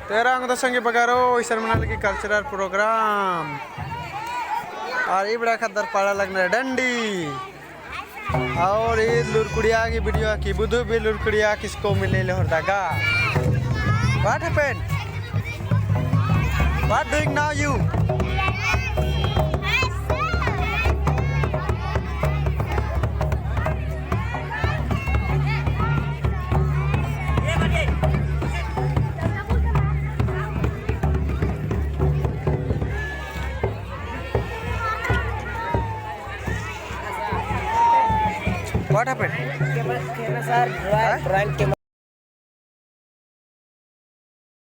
तेरा अंग तो संगे बगारो इसन मना लगी कल्चरल प्रोग्राम और ये बड़ा खतर पाड़ा लगना है डंडी और ये लुरकुड़िया की वीडियो की बुधु भी लुरकुड़िया किसको मिले ले हरदागा What happened? What doing now you? What happened? Sir, drawing camera.